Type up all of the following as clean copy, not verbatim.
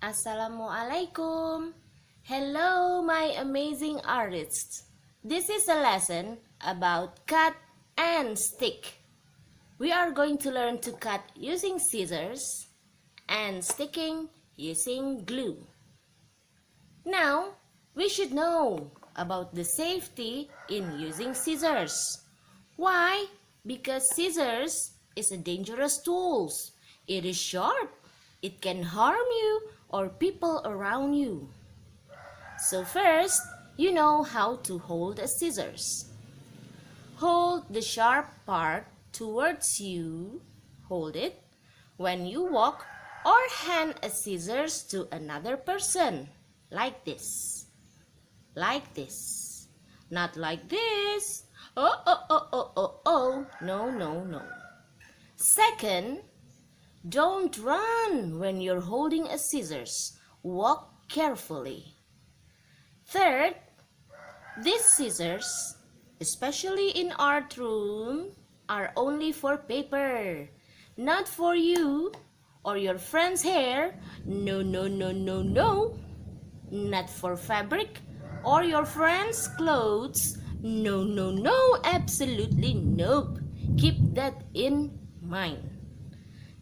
Assalamualaikum. Hello, my amazing artists. This is a lesson about cut and stick. We are going to learn to cut using scissors and sticking using glue. Now, we should know about the safety in using scissors. Why? Because scissors is a dangerous tool. It is sharp. It can harm you or people around you. So first, you know how to hold a scissors. Hold the sharp part towards you. Hold it when you walk or hand a scissors to another person. Like this. Like this. Not like this. Oh. No. Second, don't run when you're holding a scissors. Walk carefully. Third, these scissors, especially in art room, are only for paper, not for you or your friend's hair. No. Not for fabric or your friend's clothes. No, absolutely nope. Keep that in mind.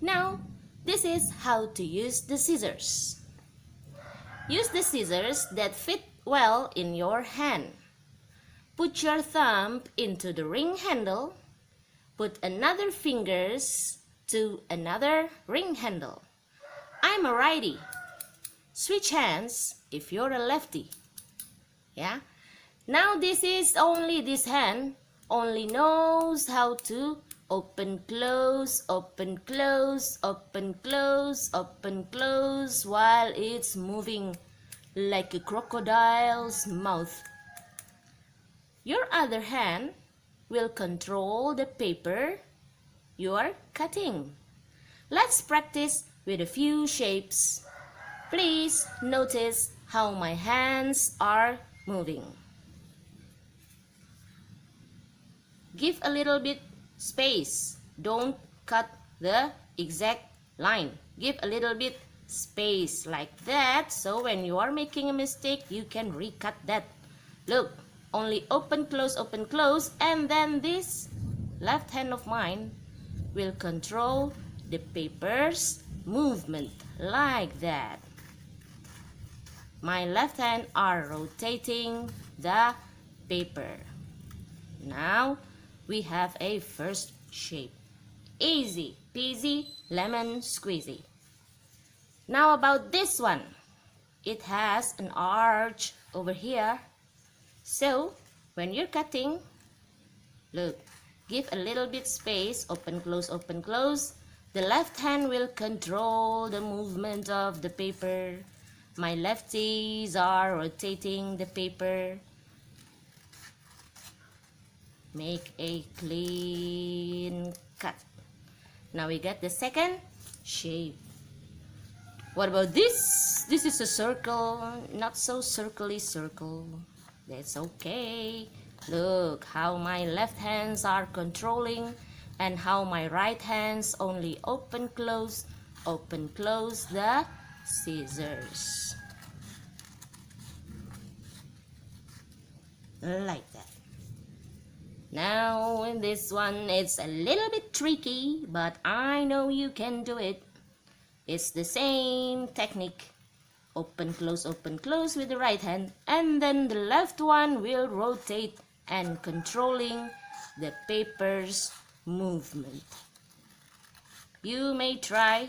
Now, this is how to use the scissors. Use the scissors that fit well in your hand. Put your thumb into the ring handle. Put another fingers to another ring handle. I'm a righty. Switch hands if you're a lefty. Yeah? Now this hand only knows how to open, close while it's moving like a crocodile's mouth. Your other hand will control the paper you are cutting. Let's practice with a few shapes. Please notice how my hands are moving. Give a little bit space. Don't cut the exact line. Give a little bit space like that, so when you are making a mistake, you can recut that. Look, only open, close, and then this left hand of mine will control the paper's movement like that. My left hand are rotating the paper. Now we have a first shape. Easy peasy lemon squeezy. Now about this one. It has an arch over here. So when you're cutting, look, give a little bit space, open, close. The left hand will control the movement of the paper. My lefties are rotating the paper. Make a clean cut. Now we got the second shape. What about this? This is a circle, not so circly circle. That's okay. Look how my left hands are controlling and how my right hands only open, close the scissors. Like that. Now in this one, it's a little bit tricky, but I know you can do it. It's the same technique. Open, close with the right hand, and then the left one will rotate and controlling the paper's movement. You may try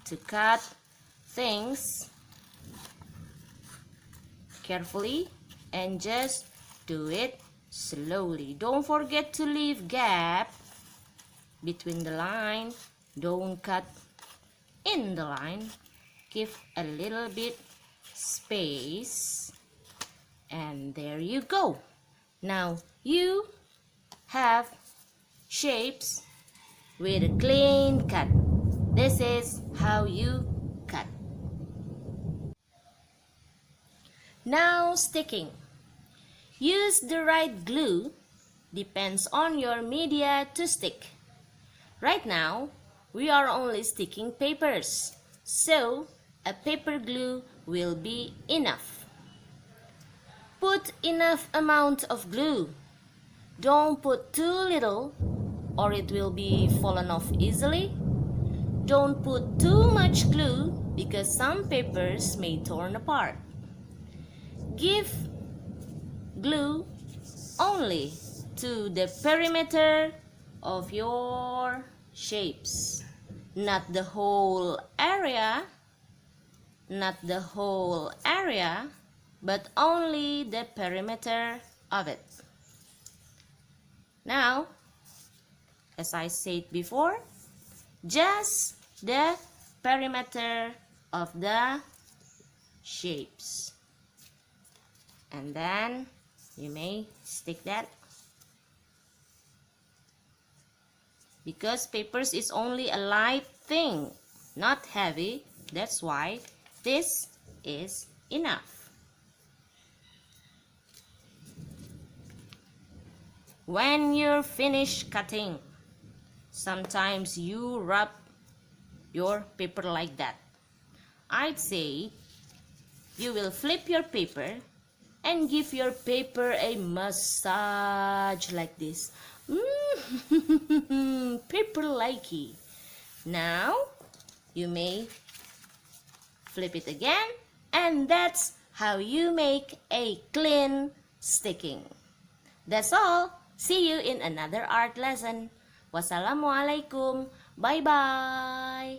to cut things carefully and just do it slowly. Don't forget to leave gap between the line. Don't cut in the line. Give a little bit space, and there you go. Now you have shapes with a clean cut. This is how you cut. Now sticking. Use the right glue. Depends on your media to stick. Right now, we are only sticking papers. So, a paper glue will be enough. Put enough amount of glue. Don't put too little or it will be fallen off easily. Don't put too much glue because some papers may torn apart. Give glue only to the perimeter of your shapes, not the whole area, but only the perimeter of it. Now, as I said before, just the perimeter of the shapes. And then you may stick that. Because papers is only a light thing, not heavy, that's why this is enough. When you're finished cutting, sometimes you rub your paper like that. I'd say you will flip your paper and give your paper a massage like this. Paper likey. Now you may flip it again, and that's how you make a clean sticking. That's all. See you in another art lesson. Wassalamualaikum. Bye-bye.